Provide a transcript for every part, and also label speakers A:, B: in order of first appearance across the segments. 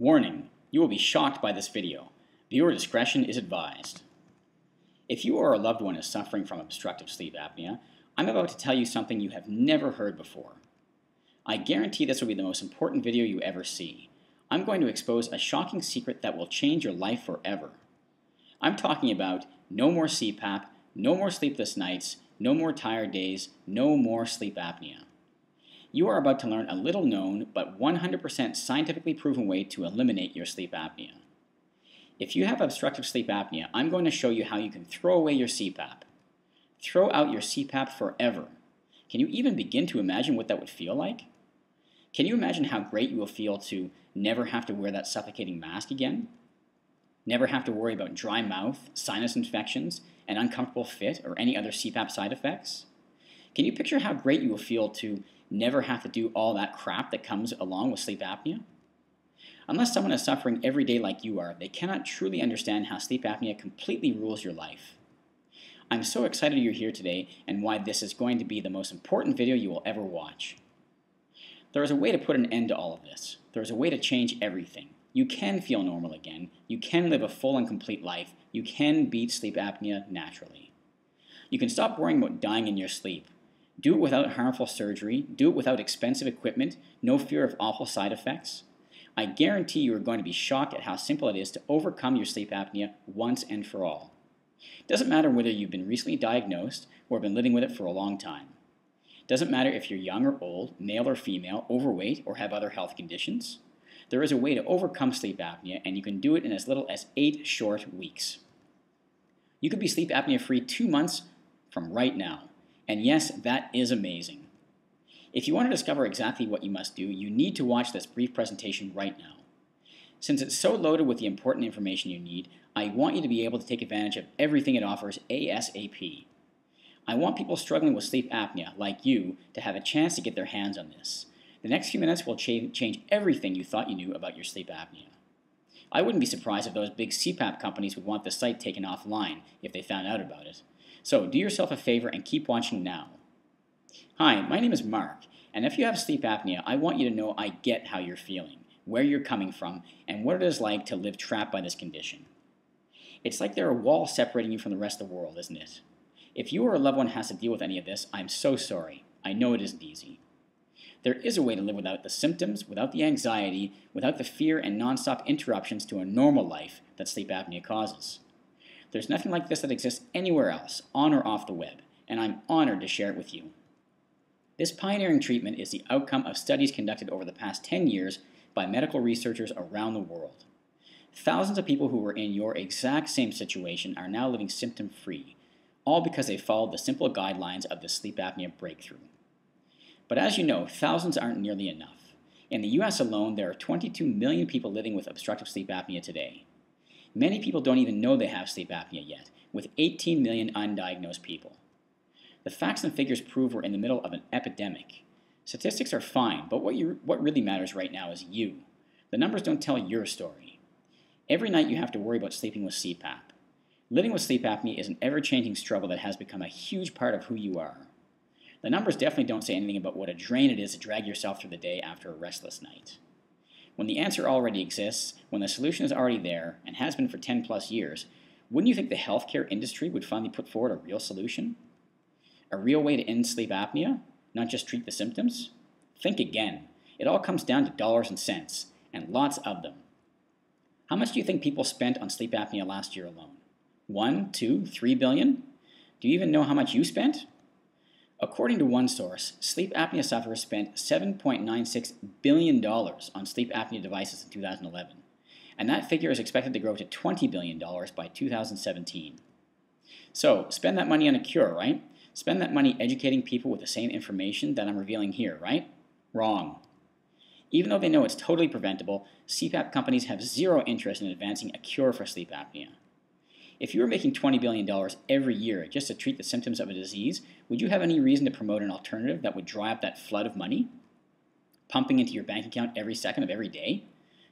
A: Warning: you will be shocked by this video. Viewer discretion is advised. If you or a loved one is suffering from obstructive sleep apnea, I'm about to tell you something you have never heard before. I guarantee this will be the most important video you ever see. I'm going to expose a shocking secret that will change your life forever. I'm talking about no more CPAP, no more sleepless nights, no more tired days, no more sleep apnea. You are about to learn a little known but 100% scientifically proven way to eliminate your sleep apnea. If you have obstructive sleep apnea, I'm going to show you how you can throw away your CPAP. Throw out your CPAP forever. Can you even begin to imagine what that would feel like? Can you imagine how great you will feel to never have to wear that suffocating mask again? Never have to worry about dry mouth, sinus infections, an uncomfortable fit, or any other CPAP side effects? Can you picture how great you will feel to never have to do all that crap that comes along with sleep apnea? Unless someone is suffering every day like you are, they cannot truly understand how sleep apnea completely rules your life. I'm so excited you're here today and why this is going to be the most important video you will ever watch. There is a way to put an end to all of this. There is a way to change everything. You can feel normal again. You can live a full and complete life. You can beat sleep apnea naturally. You can stop worrying about dying in your sleep. Do it without harmful surgery. Do it without expensive equipment. No fear of awful side effects. I guarantee you are going to be shocked at how simple it is to overcome your sleep apnea once and for all. It doesn't matter whether you've been recently diagnosed or been living with it for a long time. It doesn't matter if you're young or old, male or female, overweight, or have other health conditions. There is a way to overcome sleep apnea, and you can do it in as little as 8 short weeks. You could be sleep apnea free 2 months from right now. And yes, that is amazing. If you want to discover exactly what you must do, you need to watch this brief presentation right now. Since it's so loaded with the important information you need, I want you to be able to take advantage of everything it offers ASAP. I want people struggling with sleep apnea, like you, to have a chance to get their hands on this. The next few minutes will change everything you thought you knew about your sleep apnea. I wouldn't be surprised if those big CPAP companies would want the site taken offline if they found out about it. So do yourself a favor and keep watching now. Hi, my name is Mark, and if you have sleep apnea, I want you to know I get how you're feeling, where you're coming from, and what it is like to live trapped by this condition. It's like there are walls separating you from the rest of the world, isn't it? If you or a loved one has to deal with any of this, I'm so sorry. I know it isn't easy. There is a way to live without the symptoms, without the anxiety, without the fear and nonstop interruptions to a normal life that sleep apnea causes. There's nothing like this that exists anywhere else, on or off the web, and I'm honored to share it with you. This pioneering treatment is the outcome of studies conducted over the past 10 years by medical researchers around the world. Thousands of people who were in your exact same situation are now living symptom-free, all because they followed the simple guidelines of the sleep apnea breakthrough. But as you know, thousands aren't nearly enough. In the US alone, there are 22 million people living with obstructive sleep apnea today. Many people don't even know they have sleep apnea yet, with 18 million undiagnosed people. The facts and figures prove we're in the middle of an epidemic. Statistics are fine, but what really matters right now is you. The numbers don't tell your story. Every night you have to worry about sleeping with CPAP. Living with sleep apnea is an ever-changing struggle that has become a huge part of who you are. The numbers definitely don't say anything about what a drain it is to drag yourself through the day after a restless night. When the answer already exists, when the solution is already there, and has been for 10 plus years, wouldn't you think the healthcare industry would finally put forward a real solution? A real way to end sleep apnea, not just treat the symptoms? Think again. It all comes down to dollars and cents, and lots of them. How much do you think people spent on sleep apnea last year alone? 1, 2, 3 billion? Do you even know how much you spent? According to one source, sleep apnea sufferers spent $7.96 billion on sleep apnea devices in 2011, and that figure is expected to grow to $20 billion by 2017. So, spend that money on a cure, right? Spend that money educating people with the same information that I'm revealing here, right? Wrong. Even though they know it's totally preventable, CPAP companies have zero interest in advancing a cure for sleep apnea. If you were making $20 billion every year just to treat the symptoms of a disease, would you have any reason to promote an alternative that would dry up that flood of money, pumping into your bank account every second of every day?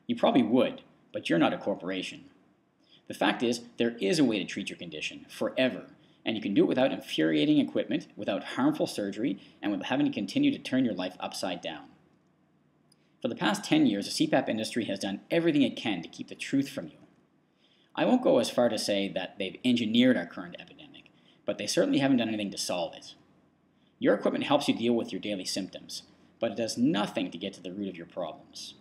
A: You probably would, but you're not a corporation. The fact is, there is a way to treat your condition, forever, and you can do it without infuriating equipment, without harmful surgery, and without having to continue to turn your life upside down. For the past 10 years, the CPAP industry has done everything it can to keep the truth from you. I won't go as far to say that they've engineered our current epidemic, but they certainly haven't done anything to solve it. Your equipment helps you deal with your daily symptoms, but it does nothing to get to the root of your problems.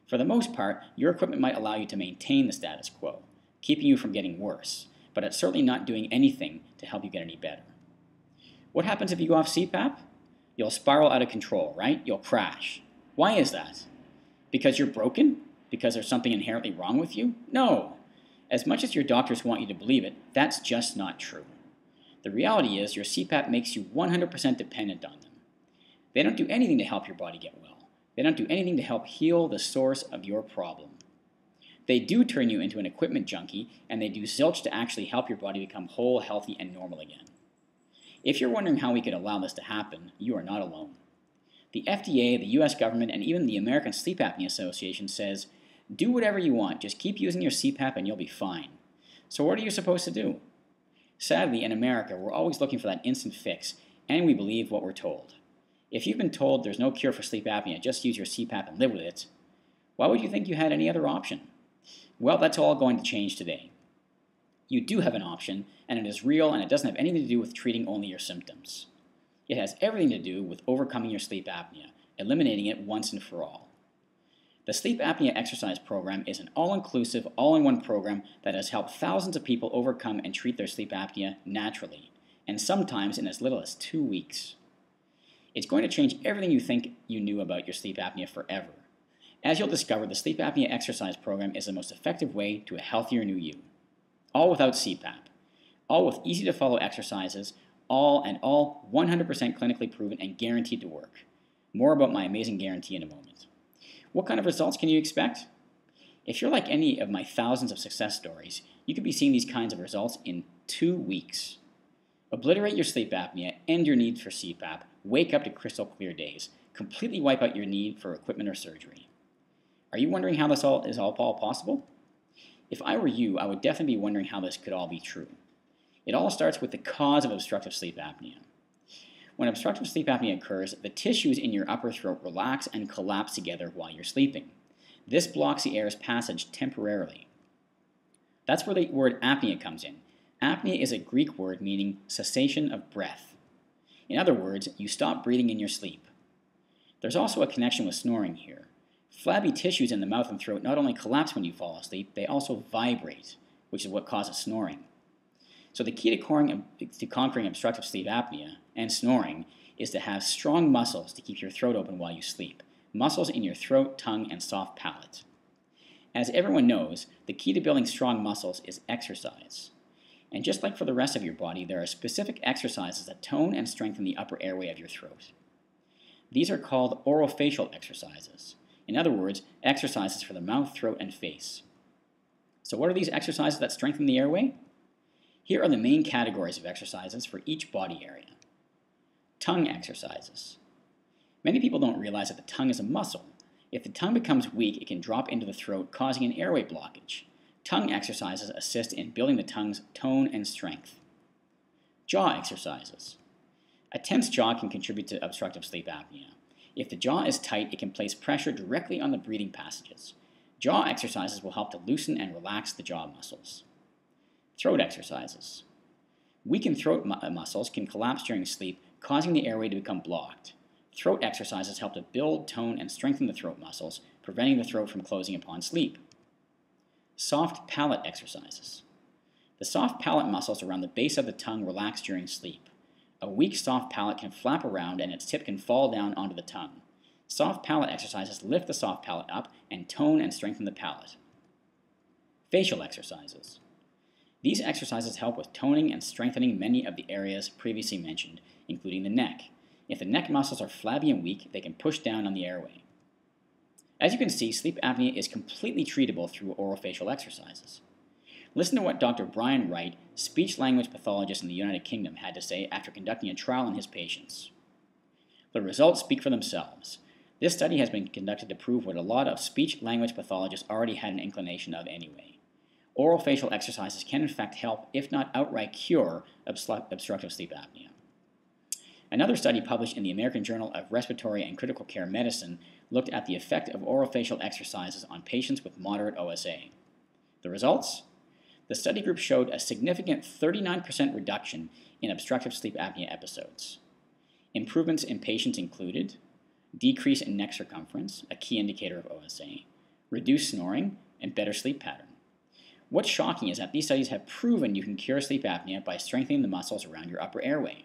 A: For the most part, your equipment might allow you to maintain the status quo, keeping you from getting worse, but it's certainly not doing anything to help you get any better. What happens if you go off CPAP? You'll spiral out of control, right? You'll crash. Why is that? Because you're broken? Because there's something inherently wrong with you? No. As much as your doctors want you to believe it, that's just not true. The reality is your CPAP makes you 100% dependent on them. They don't do anything to help your body get well. They don't do anything to help heal the source of your problem. They do turn you into an equipment junkie, and they do zilch to actually help your body become whole, healthy, and normal again. If you're wondering how we could allow this to happen, you are not alone. The FDA, the US government, and even the American Sleep Apnea Association says, do whatever you want, just keep using your CPAP and you'll be fine. So what are you supposed to do? Sadly, in America, we're always looking for that instant fix, and we believe what we're told. If you've been told there's no cure for sleep apnea, just use your CPAP and live with it, why would you think you had any other option? Well, that's all going to change today. You do have an option, and it is real, and it doesn't have anything to do with treating only your symptoms. It has everything to do with overcoming your sleep apnea, eliminating it once and for all. The Sleep Apnea Exercise Program is an all-inclusive, all-in-one program that has helped thousands of people overcome and treat their sleep apnea naturally, and sometimes in as little as 2 weeks. It's going to change everything you think you knew about your sleep apnea forever. As you'll discover, the Sleep Apnea Exercise Program is the most effective way to a healthier new you. All without CPAP. All with easy-to-follow exercises, all 100% clinically proven and guaranteed to work. More about my amazing guarantee in a moment. What kind of results can you expect? If you're like any of my thousands of success stories, you could be seeing these kinds of results in 2 weeks. Obliterate your sleep apnea, end your need for CPAP, wake up to crystal clear days, completely wipe out your need for equipment or surgery. Are you wondering how this is all possible? If I were you, I would definitely be wondering how this could all be true. It all starts with the cause of obstructive sleep apnea. When obstructive sleep apnea occurs, the tissues in your upper throat relax and collapse together while you're sleeping. This blocks the air's passage temporarily. That's where the word apnea comes in. Apnea is a Greek word meaning cessation of breath. In other words, you stop breathing in your sleep. There's also a connection with snoring here. Flabby tissues in the mouth and throat not only collapse when you fall asleep, they also vibrate, which is what causes snoring. So the key to conquering obstructive sleep apnea and snoring is to have strong muscles to keep your throat open while you sleep. Muscles in your throat, tongue, and soft palate. As everyone knows, the key to building strong muscles is exercise. And just like for the rest of your body, there are specific exercises that tone and strengthen the upper airway of your throat. These are called orofacial exercises. In other words, exercises for the mouth, throat, and face. So what are these exercises that strengthen the airway? Here are the main categories of exercises for each body area. Tongue exercises. Many people don't realize that the tongue is a muscle. If the tongue becomes weak, it can drop into the throat, causing an airway blockage. Tongue exercises assist in building the tongue's tone and strength. Jaw exercises. A tense jaw can contribute to obstructive sleep apnea. If the jaw is tight, it can place pressure directly on the breathing passages. Jaw exercises will help to loosen and relax the jaw muscles. Throat exercises. Weakened throat muscles can collapse during sleep, causing the airway to become blocked. Throat exercises help to build, tone, and strengthen the throat muscles, preventing the throat from closing upon sleep. Soft palate exercises. The soft palate muscles around the base of the tongue relax during sleep. A weak soft palate can flap around and its tip can fall down onto the tongue. Soft palate exercises lift the soft palate up and tone and strengthen the palate. Facial exercises. These exercises help with toning and strengthening many of the areas previously mentioned, including the neck. If the neck muscles are flabby and weak, they can push down on the airway. As you can see, sleep apnea is completely treatable through orofacial exercises. Listen to what Dr. Brian Wright, speech-language pathologist in the United Kingdom, had to say after conducting a trial on his patients. The results speak for themselves. This study has been conducted to prove what a lot of speech-language pathologists already had an inclination of anyway. Orofacial exercises can in fact help, if not outright cure, obstructive sleep apnea. Another study published in the American Journal of Respiratory and Critical Care Medicine looked at the effect of orofacial exercises on patients with moderate OSA. The results? The study group showed a significant 39% reduction in obstructive sleep apnea episodes. Improvements in patients included decrease in neck circumference, a key indicator of OSA, reduced snoring, and better sleep pattern. What's shocking is that these studies have proven you can cure sleep apnea by strengthening the muscles around your upper airway.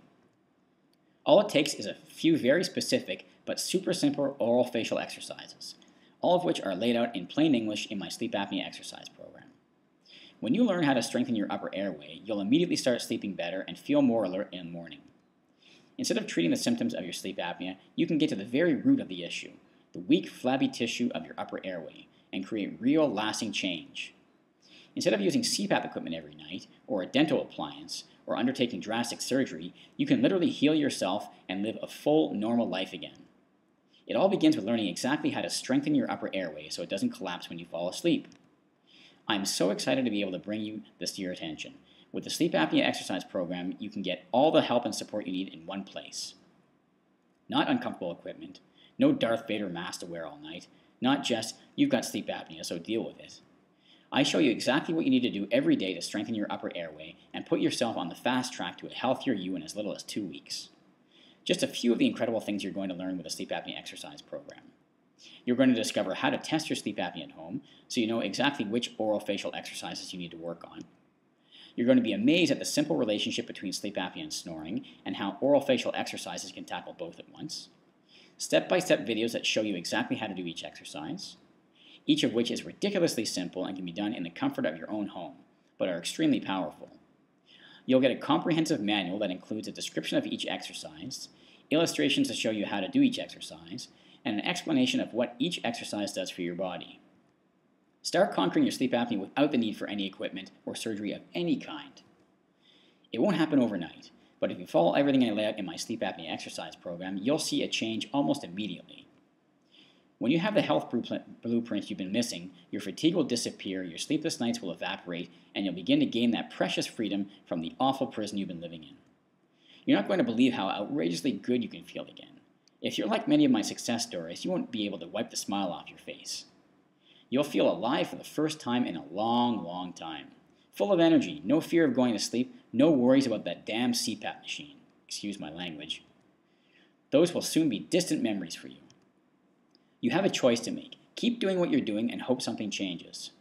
A: All it takes is a few very specific but super simple orofacial exercises, all of which are laid out in plain English in my sleep apnea exercise program. When you learn how to strengthen your upper airway, you'll immediately start sleeping better and feel more alert in the morning. Instead of treating the symptoms of your sleep apnea, you can get to the very root of the issue, the weak, flabby tissue of your upper airway, and create real, lasting change. Instead of using CPAP equipment every night, or a dental appliance, or undertaking drastic surgery, you can literally heal yourself and live a full, normal life again. It all begins with learning exactly how to strengthen your upper airway so it doesn't collapse when you fall asleep. I'm so excited to be able to bring you this to your attention. With the Sleep Apnea Exercise Program, you can get all the help and support you need in one place. Not uncomfortable equipment, no Darth Vader mask to wear all night, not just, you've got sleep apnea, so deal with it. I show you exactly what you need to do every day to strengthen your upper airway and put yourself on the fast track to a healthier you in as little as 2 weeks. Just a few of the incredible things you're going to learn with the Sleep Apnea Exercise Program. You're going to discover how to test your sleep apnea at home so you know exactly which orofacial exercises you need to work on. You're going to be amazed at the simple relationship between sleep apnea and snoring and how orofacial exercises can tackle both at once. Step-by-step videos that show you exactly how to do each exercise, each of which is ridiculously simple and can be done in the comfort of your own home, but are extremely powerful. You'll get a comprehensive manual that includes a description of each exercise, illustrations to show you how to do each exercise, and an explanation of what each exercise does for your body. Start conquering your sleep apnea without the need for any equipment or surgery of any kind. It won't happen overnight, but if you follow everything I lay out in my sleep apnea exercise program, you'll see a change almost immediately. When you have the health blueprint you've been missing, your fatigue will disappear, your sleepless nights will evaporate, and you'll begin to gain that precious freedom from the awful prison you've been living in. You're not going to believe how outrageously good you can feel again. If you're like many of my success stories, you won't be able to wipe the smile off your face. You'll feel alive for the first time in a long, long time. Full of energy, no fear of going to sleep, no worries about that damn CPAP machine. Excuse my language. Those will soon be distant memories for you. You have a choice to make. Keep doing what you're doing and hope something changes.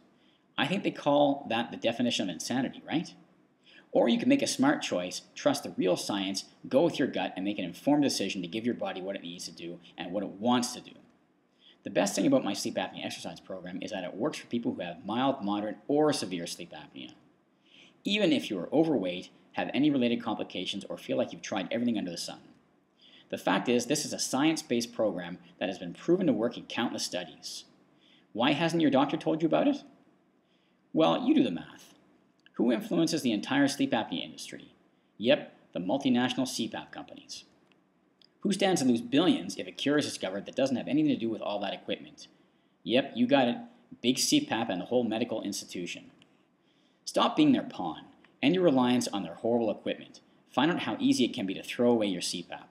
A: I think they call that the definition of insanity, right? Or you can make a smart choice, trust the real science, go with your gut, and make an informed decision to give your body what it needs to do and what it wants to do. The best thing about my sleep apnea exercise program is that it works for people who have mild, moderate, or severe sleep apnea. Even if you are overweight, have any related complications, or feel like you've tried everything under the sun. The fact is, this is a science-based program that has been proven to work in countless studies. Why hasn't your doctor told you about it? Well, you do the math. Who influences the entire sleep apnea industry? Yep, the multinational CPAP companies. Who stands to lose billions if a cure is discovered that doesn't have anything to do with all that equipment? Yep, you got it. Big CPAP and the whole medical institution. Stop being their pawn. End your reliance on their horrible equipment. Find out how easy it can be to throw away your CPAP.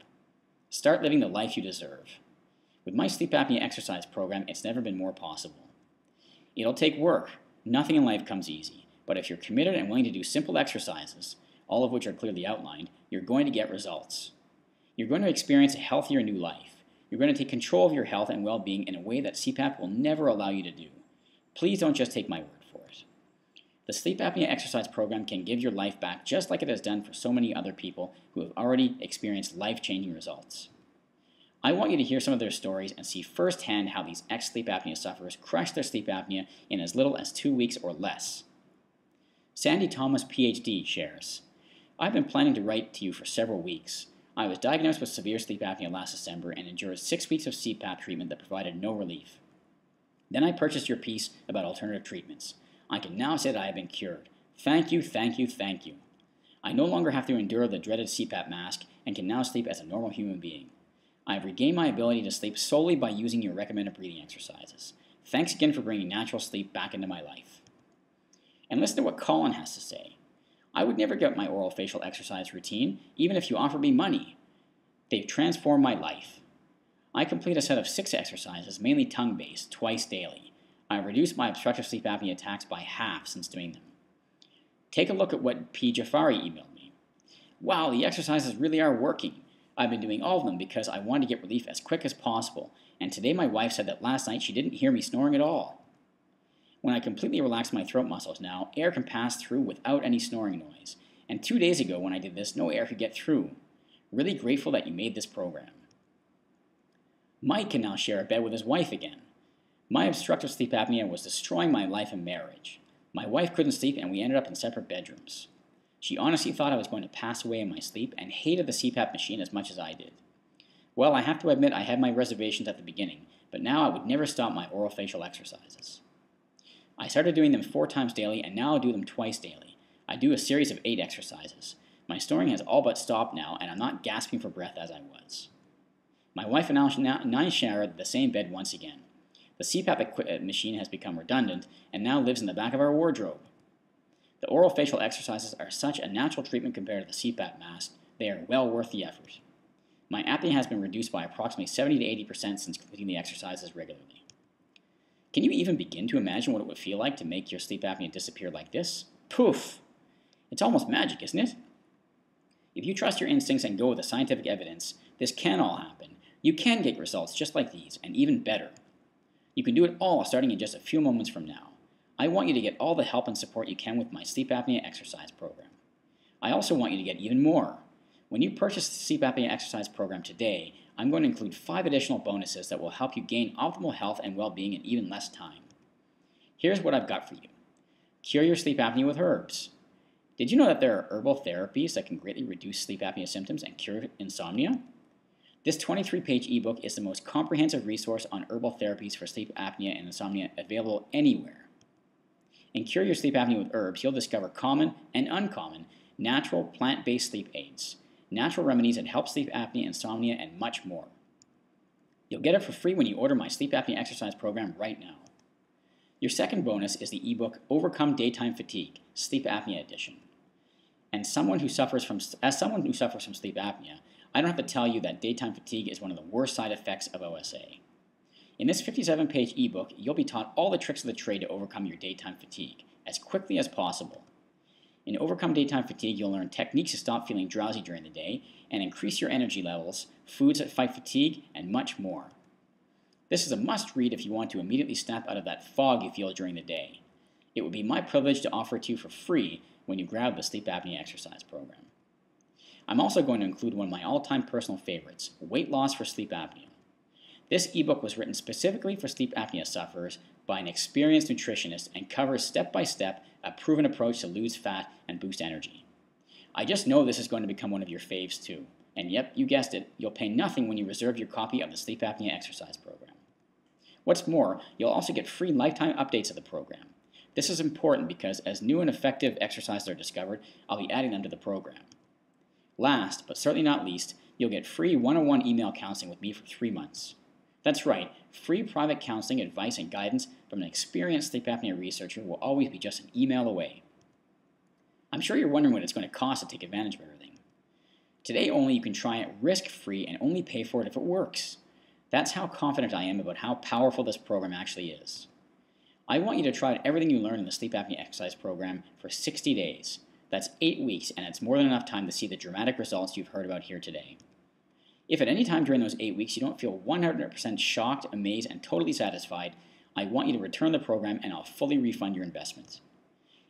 A: Start living the life you deserve. With my sleep apnea exercise program, it's never been more possible. It'll take work. Nothing in life comes easy. But if you're committed and willing to do simple exercises, all of which are clearly outlined, you're going to get results. You're going to experience a healthier new life. You're going to take control of your health and well-being in a way that CPAP will never allow you to do. Please don't just take my word for it. The Sleep Apnea Exercise Program can give your life back just like it has done for so many other people who have already experienced life-changing results. I want you to hear some of their stories and see firsthand how these ex-sleep apnea sufferers crush their sleep apnea in as little as 2 weeks or less. Sandy Thomas, PhD, shares, I've been planning to write to you for several weeks. I was diagnosed with severe sleep apnea last December and endured 6 weeks of CPAP treatment that provided no relief. Then I purchased your piece about alternative treatments. I can now say that I have been cured. Thank you, thank you, thank you. I no longer have to endure the dreaded CPAP mask and can now sleep as a normal human being. I have regained my ability to sleep solely by using your recommended breathing exercises. Thanks again for bringing natural sleep back into my life. And listen to what Colin has to say. I would never give up my orofacial exercise routine, even if you offered me money. They've transformed my life. I complete a set of 6 exercises, mainly tongue-based, twice daily. I've reduced my obstructive sleep apnea attacks by half since doing them. Take a look at what P. Jafari emailed me. Wow, the exercises really are working. I've been doing all of them because I wanted to get relief as quick as possible, and today my wife said that last night she didn't hear me snoring at all. When I completely relax my throat muscles now, air can pass through without any snoring noise. And 2 days ago when I did this, no air could get through. Really grateful that you made this program. Mike can now share a bed with his wife again. My obstructive sleep apnea was destroying my life and marriage. My wife couldn't sleep and we ended up in separate bedrooms. She honestly thought I was going to pass away in my sleep and hated the CPAP machine as much as I did. Well, I have to admit I had my reservations at the beginning, but now I would never stop my orofacial exercises. I started doing them 4 times daily and now I do them twice daily. I do a series of 8 exercises. My snoring has all but stopped now and I'm not gasping for breath as I was. My wife and I share the same bed once again. The CPAP machine has become redundant and now lives in the back of our wardrobe. The orofacial exercises are such a natural treatment compared to the CPAP mask, they are well worth the effort. My apnea has been reduced by approximately 70 to 80% since completing the exercises regularly. Can you even begin to imagine what it would feel like to make your sleep apnea disappear like this? Poof! It's almost magic, isn't it? If you trust your instincts and go with the scientific evidence, this can all happen. You can get results just like these, and even better. You can do it all starting in just a few moments from now. I want you to get all the help and support you can with my Sleep Apnea Exercise Program. I also want you to get even more. When you purchase the Sleep Apnea Exercise Program today, I'm going to include 5 additional bonuses that will help you gain optimal health and well-being in even less time. Here's what I've got for you. Cure your sleep apnea with herbs. Did you know that there are herbal therapies that can greatly reduce sleep apnea symptoms and cure insomnia? This 23-page ebook is the most comprehensive resource on herbal therapies for sleep apnea and insomnia available anywhere. In Cure Your Sleep Apnea with Herbs, you'll discover common and uncommon natural plant-based sleep aids, natural remedies that help sleep apnea, insomnia, and much more. You'll get it for free when you order my Sleep Apnea Exercise Program right now. Your second bonus is the ebook Overcome Daytime Fatigue, Sleep Apnea Edition. As someone who suffers from sleep apnea, I don't have to tell you that daytime fatigue is one of the worst side effects of OSA. In this 57-page ebook, you'll be taught all the tricks of the trade to overcome your daytime fatigue as quickly as possible. In Overcome Daytime Fatigue, you'll learn techniques to stop feeling drowsy during the day and increase your energy levels, foods that fight fatigue, and much more. This is a must-read if you want to immediately snap out of that fog you feel during the day. It would be my privilege to offer it to you for free when you grab the Sleep Apnea Exercise Program. I'm also going to include one of my all-time personal favorites, Weight Loss for Sleep Apnea. This ebook was written specifically for sleep apnea sufferers by an experienced nutritionist and covers step-by-step a proven approach to lose fat and boost energy. I just know this is going to become one of your faves too. And yep, you guessed it, you'll pay nothing when you reserve your copy of the Sleep Apnea Exercise Program. What's more, you'll also get free lifetime updates of the program. This is important because as new and effective exercises are discovered, I'll be adding them to the program. Last, but certainly not least, you'll get free one-on-one email counseling with me for 3 months. That's right, free private counseling, advice, and guidance from an experienced sleep apnea researcher will always be just an email away. I'm sure you're wondering what it's going to cost to take advantage of everything. Today only you can try it risk-free and only pay for it if it works. That's how confident I am about how powerful this program actually is. I want you to try everything you learn in the Sleep Apnea Exercise Program for 60 days. That's 8 weeks, and it's more than enough time to see the dramatic results you've heard about here today. If at any time during those 8 weeks you don't feel 100% shocked, amazed, and totally satisfied, I want you to return the program and I'll fully refund your investment.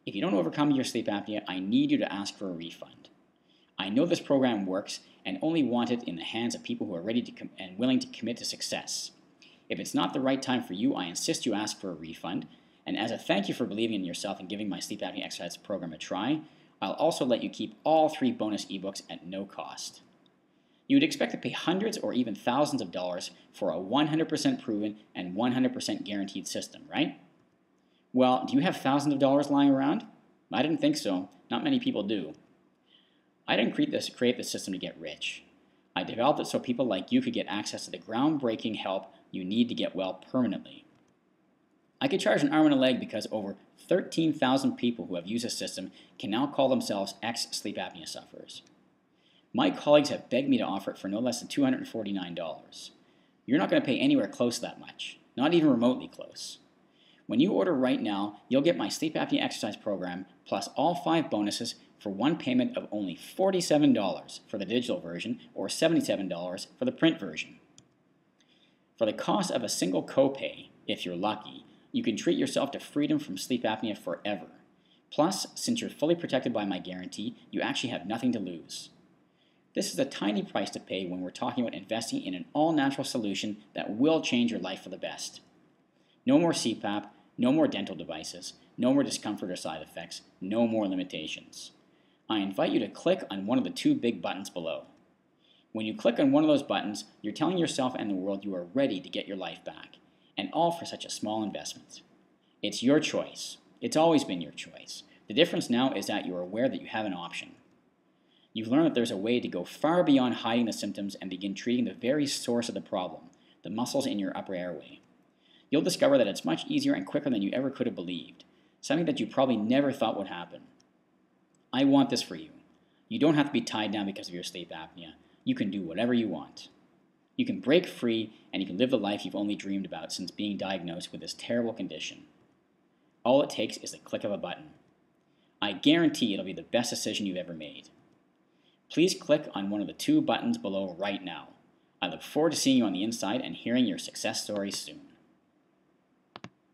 A: If you don't overcome your sleep apnea, I need you to ask for a refund. I know this program works and only want it in the hands of people who are ready to and willing to commit to success. If it's not the right time for you, I insist you ask for a refund, and as a thank you for believing in yourself and giving my Sleep Apnea Exercise Program a try, I'll also let you keep all 3 bonus ebooks at no cost. You would expect to pay hundreds or even thousands of dollars for a 100% proven and 100% guaranteed system, right? Well, do you have thousands of dollars lying around? I didn't think so. Not many people do. I didn't create this system to get rich. I developed it so people like you could get access to the groundbreaking help you need to get well permanently. I could charge an arm and a leg because over 13,000 people who have used this system can now call themselves ex-sleep apnea sufferers. My colleagues have begged me to offer it for no less than $249. You're not going to pay anywhere close to that much, not even remotely close. When you order right now, you'll get my Sleep Apnea Exercise Program plus all 5 bonuses for one payment of only $47 for the digital version or $77 for the print version. For the cost of a single copay, if you're lucky, you can treat yourself to freedom from sleep apnea forever. Plus, since you're fully protected by my guarantee, you actually have nothing to lose. This is a tiny price to pay when we're talking about investing in an all-natural solution that will change your life for the best. No more CPAP, no more dental devices, no more discomfort or side effects, no more limitations. I invite you to click on one of the 2 big buttons below. When you click on one of those buttons, you're telling yourself and the world you are ready to get your life back, and all for such a small investment. It's your choice. It's always been your choice. The difference now is that you are aware that you have an option. You've learned that there's a way to go far beyond hiding the symptoms and begin treating the very source of the problem, the muscles in your upper airway. You'll discover that it's much easier and quicker than you ever could have believed, something that you probably never thought would happen. I want this for you. You don't have to be tied down because of your sleep apnea. You can do whatever you want. You can break free and you can live the life you've only dreamed about since being diagnosed with this terrible condition. All it takes is the click of a button. I guarantee it'll be the best decision you've ever made. Please click on one of the 2 buttons below right now. I look forward to seeing you on the inside and hearing your success stories soon.